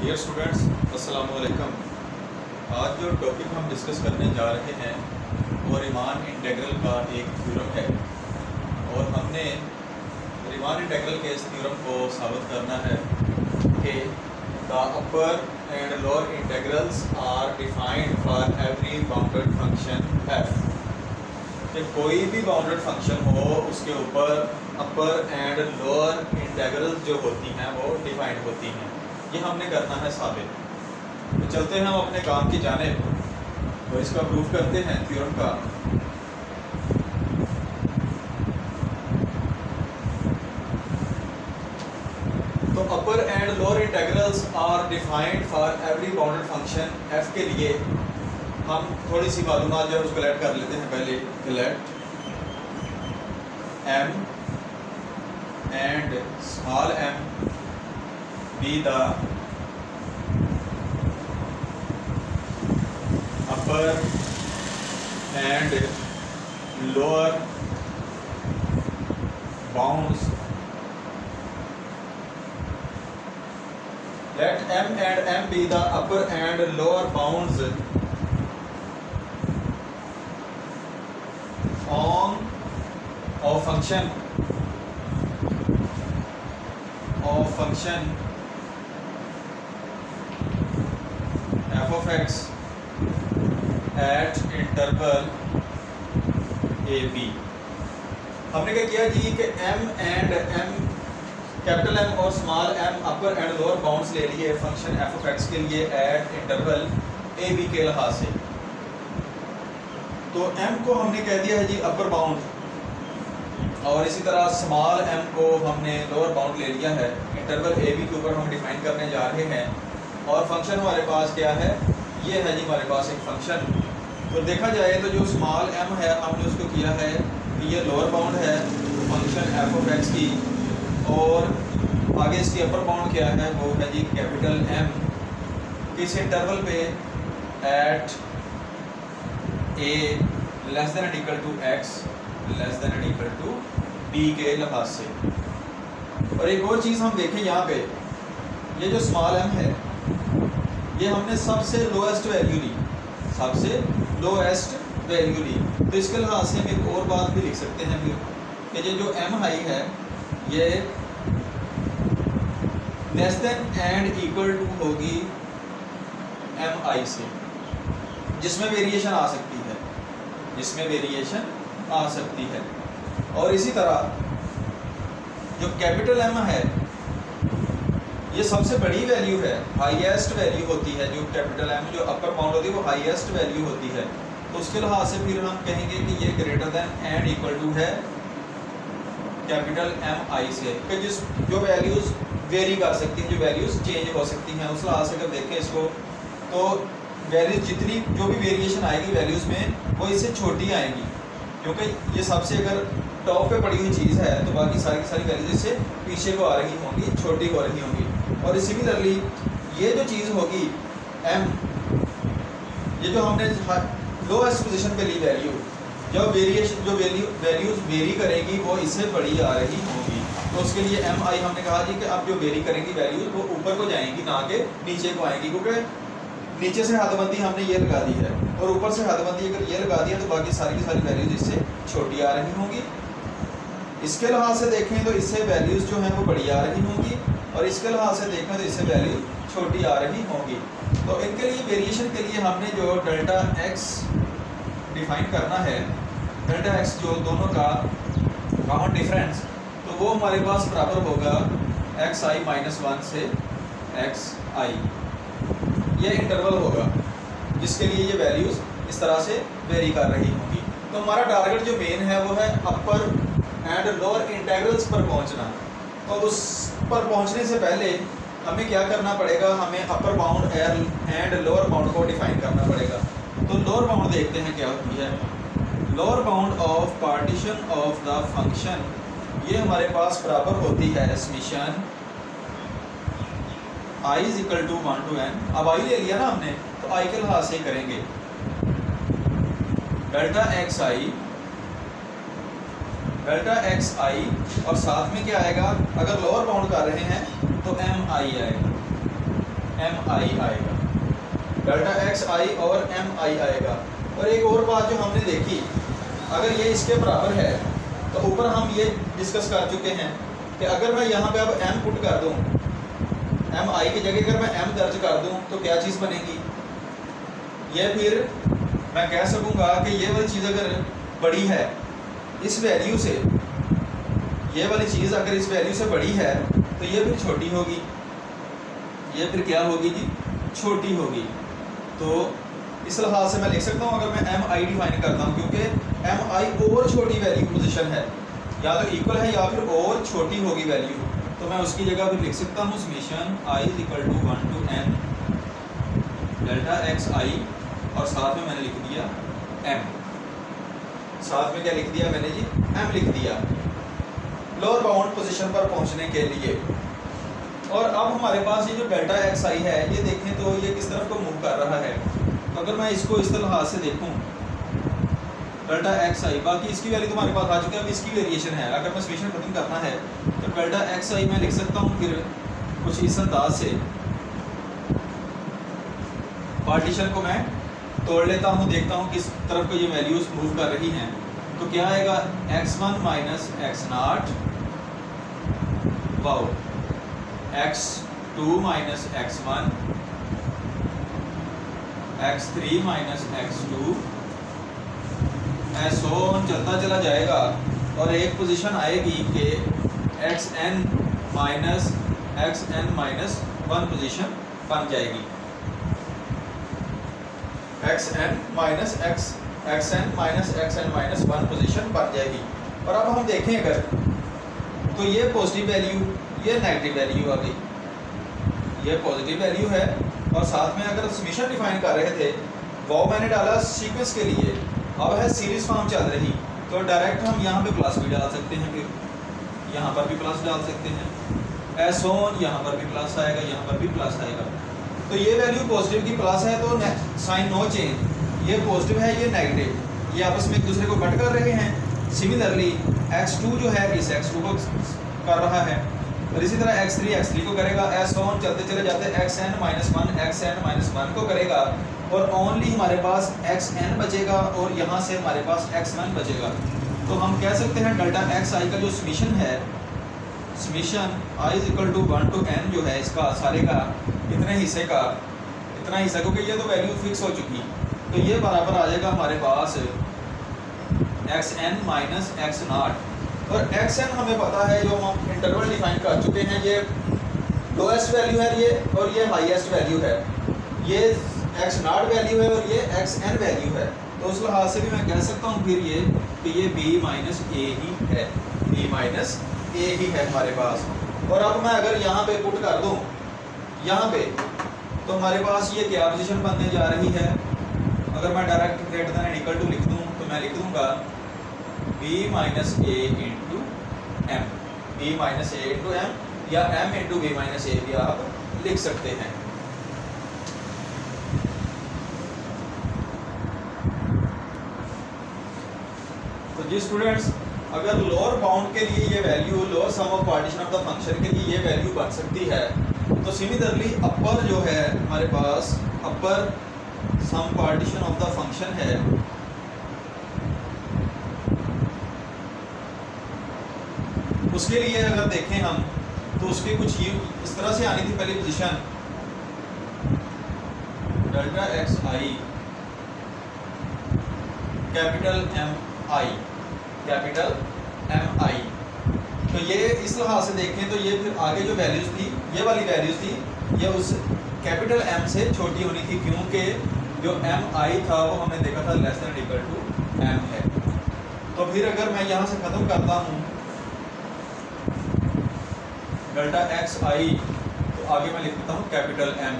Dear students, अस्सलाम वालेकुम। आज जो टॉपिक हम डिस्कस करने जा रहे हैं वो रीमान इंटीग्रल का एक थ्योरम है और हमने रीमान इंटीग्रल के इस थ्योरम को साबित करना है कि the upper and lower integrals are defined for every bounded function F. कि कोई भी बाउंडेड फंक्शन हो उसके ऊपर अपर एंड लोअर इंटीग्रल्स जो होती हैं वो डिफाइंड होती हैं। ये हमने करना है साबित। तो चलते हैं हम अपने काम की जानिब तो इसका प्रूफ करते हैं थ्योरम का। तो upper and lower integrals are defined for every bounded function f के लिए हम थोड़ी सी मालूमात जो है उसको लेट कर लेते हैं। पहले let M and small M be the upper and lower bounds. Let M and M be the upper and lower bounds on of function f of x at interval a b। हमने क्या किया जी कि m and m capital M और small m upper and lower bounds ले लिए function f of x के लिए eight interval a b के लिहाज से। तो m को हमने कह दिया है जी अपर बाउंड और इसी तरह स्मॉल m को हमने लोअर बाउंड ले लिया है। इंटरवल a b के ऊपर हम डिफाइन करने जा रहे हैं और फंक्शन हमारे पास क्या है, ये है जी हमारे पास एक फंक्शन। तो देखा जाए तो जो स्मॉल m है हमने उसको किया है कि ये लोअर बाउंड है फंक्शन f of x की और आगे इसकी अपर बाउंड क्या है वो है जी कैपिटल M। किस इंटरवल पे at a less than equal to x less than equal to b के लिहाज से। और एक और चीज़ हम देखें यहाँ पे, ये जो स्मॉल m है ये हमने सबसे लोएस्ट वैल्यू ली, सबसे लोएस्ट वैल्यू ली। तो इसके लिहाज से हम एक और बात भी लिख सकते हैं फिर कि ये जो m हाई है ये less than and equal to होगी m i से, जिसमें वेरिएशन आ सकती है, जिसमें वेरिएशन आ सकती है। और इसी तरह जो कैपिटल M है ये सबसे बड़ी वैल्यू है, हाईएस्ट वैल्यू होती है। जो कैपिटल M जो अपर बाउंड होती है वो हाईएस्ट वैल्यू होती है। तो उसके लिहाज से फिर हम कहेंगे कि ये greater than and equal to है कैपिटल M I से, कि जो वैल्यूज़ वेरी कर सकती हैं, जो वैल्यूज़ चेंज हो सकती हैं। उस लिहाज से अगर देखें इसको तो वैल्यूज जितनी जो भी वेरिएशन आएगी वैल्यूज़ में वो इससे छोटी आएंगी, क्योंकि ये सबसे अगर टॉप पे पड़ी हुई चीज़ है तो बाकी सारी की सारी वैल्यूज इससे पीछे को आ रही होंगी, छोटी हो रही होंगी। और सिमिलरली ये जो चीज़ होगी m, ये जो हमने लोएस्ट पोजीशन पे ली वैल्यू, जब वेरिएशन जो वैल्यूज वेरी करेगी वो इससे बड़ी आ रही होंगी। तो उसके लिए m i हमने कहा जी कि अब जो वेरी करेंगी वैल्यूज वो ऊपर को जाएंगी ना कि नीचे को आएंगी, क्योंकि नीचे से हदबंदी हमने ये लगा दी है और ऊपर से हदबंदी अगर ये लगा दी है तो बाकी सारी की सारी वैल्यूज इससे छोटी आ रही होंगी। इसके लिहाज से देखें तो इससे वैल्यूज़ जो हैं वो बड़ी आ रही होंगी और इसके लिहाज से देखें तो इससे वैल्यू छोटी आ रही होंगी। तो इनके लिए वेरिएशन के लिए हमने जो डेल्टा x डिफाइन करना है, डेल्टा x जो दोनों का कॉमन डिफरेंस, तो वो हमारे पास बराबर होगा xi - 1 से xi। ये इंटरवल होगा जिसके लिए ये वैल्यूज़ इस तरह से वेरी कर रही होंगी। तो हमारा टारगेट जो मेन है वो है अपर एंड लोअर इंटीग्रल्स पर पहुंचना। तो उस पर पहुंचने से पहले हमें क्या करना पड़ेगा, हमें upper bound and lower bound को डिफाइन करना पड़ेगा। तो लोअर बाउंड देखते हैं क्या होती है। Lower bound of partition of the function, ये हमारे पास बराबर होती है summation i is equal to 1 to n। अब i ले लिया ना हमने तो i के लिहाज से ही करेंगे डेल्टा एक्स आई और साथ में क्या आएगा, अगर लोअर बाउंड कर रहे हैं तो m i आएगा। एम आई आएगा, डेल्टा एक्स आई और एम आई आएगा। और एक और बात जो हमने देखी, अगर ये इसके बराबर है तो ऊपर हम ये डिस्कस कर चुके हैं कि अगर मैं यहाँ पे अब एम पुट कर दूँ, एम आई की जगह अगर मैं एम दर्ज कर दूँ तो क्या चीज़ बनेगी, ये फिर मैं कह सकूँगा कि ये वाली चीज़ अगर बड़ी है इस वैल्यू से, ये वाली चीज़ अगर इस वैल्यू से बड़ी है तो ये फिर छोटी होगी, ये फिर क्या होगी जी, छोटी होगी। तो इस लिहाज से मैं लिख सकता हूँ, अगर मैं एम आई डिफाइन करता हूँ, क्योंकि एम आई और छोटी वैल्यू पोजीशन है, या तो इक्वल है या फिर और छोटी होगी वैल्यू, तो मैं उसकी जगह फिर लिख सकता हूँ summation i is equal to 1 to n delta x i, और साथ में मैंने लिख दिया m, साथ में क्या लिख दिया मैंने जी, m लिख दिया लोअर बाउंड पोजीशन पर पहुंचने के लिए। और अब हमारे पास ये जो डेल्टा एक्स आई है, ये देखें तो ये किस तरफ को मूव कर रहा है। अगर मैं इसको इस तरह से देखूं, डेल्टा एक्स आई, बाकी इसकी वैल्यू तुम्हारे पास आ चुकी है, अब इसकी वेरिएशन है। अगर मैं समीशन खत्म करना है तो डेल्टा एक्स आई मैं लिख सकता हूँ फिर कुछ इस अंदाज से, पार्टीशन को मैं तोड़ लेता हूँ, देखता हूँ किस तरफ को ये वैल्यूज मूव कर रही हैं। तो क्या आएगा, x1 माइनस एक्स नाट, वाओ, x2 minus x1, x3 minus x2, ऐसा चलता चला जाएगा और एक पोजीशन आएगी कि xn minus xn minus 1 position बन जाएगी, xn minus xn minus xn minus 1 position बन जाएगी। और अब हम देखें अगर, तो ये पॉजिटिव वैल्यू, ये नेगेटिव वैल्यू आ गई, ये पॉजिटिव वैल्यू है। और साथ में अगर समीशन डिफाइन कर रहे थे वो मैंने डाला सीक्वेंस के लिए, अब है सीरीज फॉर्म चल रही, तो डायरेक्ट हम यहाँ पे प्लस भी डाल सकते हैं, फिर यहाँ पर भी प्लस डाल सकते हैं, ऐसा यहाँ पर भी प्लस आएगा, यहाँ पर भी प्लस आएगा। तो ये वैल्यू पॉजिटिव की प्लस है तो साइन नो चेंज, ये पॉजिटिव है ये नेगेटिव, ये आपस में एक दूसरे को कट कर रहे हैं। सिमिलरली x2 जो है इस x2 को कर रहा है, और इसी तरह x3 x3 को करेगा, ऐसा चलते चले जाते xn माइनस 1 xn माइनस 1 को करेगा, और ओनली हमारे पास xn बचेगा और यहाँ से हमारे पास x1 बचेगा। तो हम कह सकते हैं डेल्टा एक्स आई का जो समीशन है, summation i is equal to 1 to n जो है इसका सारे का इतने हिस्से का, इतना हिस्सा, क्योंकि ये तो वैल्यू फिक्स हो चुकी, तो ये बराबर आ जाएगा हमारे पास xn माइनस एक्स नाट। और xn हमें पता है, जो हम इंटरवल डिफाइन कर चुके हैं, ये लोएस्ट वैल्यू है ये, और ये हाईएस्ट वैल्यू है, ये x नाट वैल्यू है और ये xn वैल्यू है। तो उस लिहाज से भी मैं कह सकता हूँ फिर ये कि ये b माइनस ए ही है, b माइनस ए ही है हमारे पास। और अब मैं अगर यहाँ पे पुट कर दूँ यहाँ पे, तो हमारे पास ये क्या पोजीशन बनने जा रही है। अगर मैं direct greater than equal to लिख दूँ तो मैं लिख दूँगा b minus A into M, b minus A into M, या m into B minus A भी आप लिख सकते हैं। तो जी स्टूडेंट्स, अगर लोअर बाउंड के लिए ये value, lower sum of partition of the function के लिए ये वैल्यू बन सकती है, तो सिमिलरली अपर जो है हमारे पास, अपर सम पार्टीशन ऑफ द फंक्शन है, उसके लिए अगर देखें हम तो उसकी कुछ ये इस तरह से आनी थी पहली position, delta x i capital M i, capital M i. तो ये इस लिहाज से देखें तो ये फिर आगे जो वैल्यूज थी, ये वाली वैल्यूज थी, ये उस कैपिटल एम से छोटी होनी थी, क्योंकि जो एम आई था वो हमने देखा था less than equal to M है। तो फिर अगर मैं यहाँ से ख़त्म करता हूँ डेल्टा एक्स आई, तो आगे मैं लिख देता हूँ कैपिटल एम,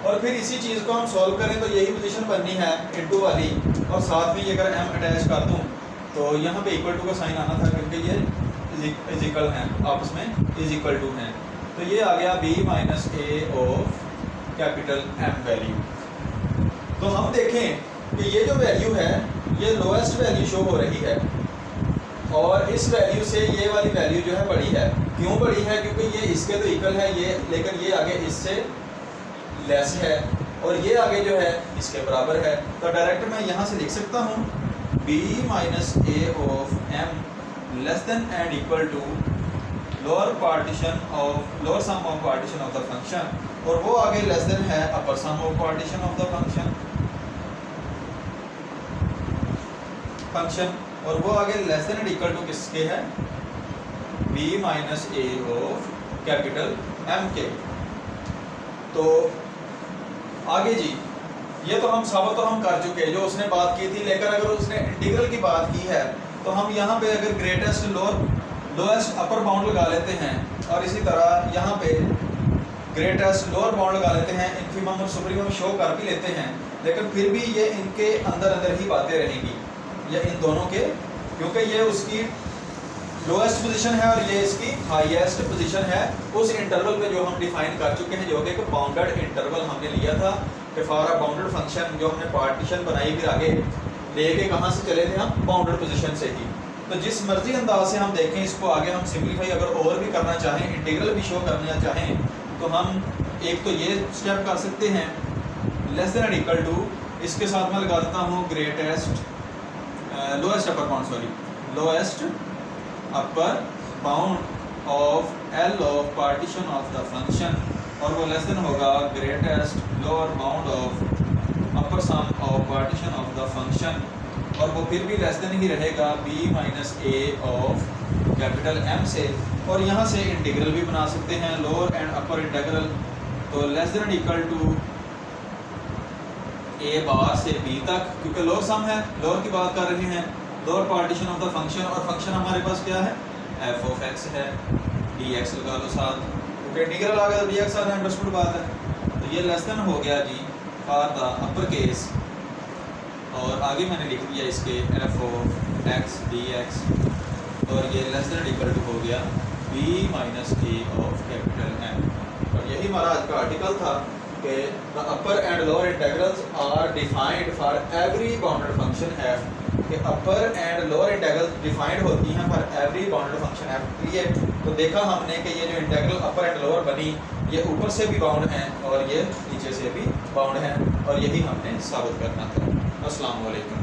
और फिर इसी चीज़ को हम सॉल्व करें तो यही पोजीशन बननी है इनटू वाली, और साथ में ये अगर एम अटैच कर दूँ तो यहाँ पे इक्वल टू का साइन आना था, क्योंकि ये इज इक्वल हैं, आपस में इज इक्वल टू हैं। तो ये आ गया b minus A of capital M value. तो हम देखें कि ये जो वैल्यू है ये लोएस्ट वैल्यू शो हो रही है, और इस वैल्यू से ये वाली वैल्यू जो है बड़ी है। क्यों बड़ी है? क्योंकि ये इसके तो इक्वल है ये, लेकिन ये आगे इससे लेस है और ये आगे जो है इसके बराबर है, तो डायरेक्ट मैं यहाँ से लिख सकता हूँ b minus A of m less than and equal to lower sum of partition of the function, और वो आगे लेस देन है upper sum of partition of the function, और वो आगे less than and equal to किसके है, b minus A of capital M के। तो आगे जी ये तो हम साबित तो हम कर चुके हैं जो उसने बात की थी, लेकिन अगर उसने इंटीग्रल की बात की है तो हम यहाँ पे अगर ग्रेटेस्ट लोएस्ट अपर बाउंड लगा लेते हैं और इसी तरह यहाँ पे ग्रेटेस्ट लोअर बाउंड लगा लेते हैं, इन्फिमम और सुप्रीमम शो कर भी लेते हैं, लेकिन फिर भी ये इनके अंदर ही बातें रहेंगी, ये इन दोनों के, क्योंकि ये उसकी लोएस्ट पोजीशन है और ये इसकी हाईएस्ट पोजीशन है उस इंटरवल पे जो हम डिफाइन कर चुके हैं, जो कि एक बाउंडेड इंटरवल हमने लिया था कि फॉर अ बाउंडेड फंक्शन, जो हमने पार्टीशन बनाई फिर आगे लेके कहाँ से चले थे हम, बाउंडेड पोजीशन से ही। तो जिस मर्जी अंदाज से हम देखें इसको, आगे हम सिंप्लीफाई अगर और भी करना चाहें, इंटीग्रल भी शो करना चाहें, तो हम एक तो ये स्टेप कर सकते हैं less than and equal to, इसके साथ मैं लगा देता हूँ lowest upper bound of L of partition of the function, और वो लेस देन होगा greatest lower bound of upper sum of partition of the function, और वो फिर भी लेस देन ही रहेगा b minus A of capital M से, और यहाँ से इंटीग्रल भी बना सकते हैं लोअर एंड अपर इंटीग्रल, तो less than equal to a bar से b तक, क्योंकि लोअर सम है, लोअर की बात कर रहे हैं, lower partition of the function, और फंक्शन हमारे पास क्या है, f ऑफ x है, dx लगा लो साथ, क्योंकि इंटीग्रल आ गया तो dx आना अंडरस्टूड बात है, तो ये लेस देन हो गया जी फॉर द अपर केस, और आगे मैंने लिख दिया इसके f ऑफ x dx, और ये लेस देन इक्वल टू हो गया b minus A of capital M, और यही हमारा आज का आर्टिकल था कि the upper and lower integrals are defined for every bounded function f, कि upper and lower integral defined होती हैं for every bounded function f के लिए। तो देखा हमने कि ये जो इंटीग्रल अपर एंड लोअर बनी, ये ऊपर से भी बाउंड हैं और ये नीचे से भी बाउंड हैं, और यही हमने साबित करना था। अस्सलाम वालेकुम।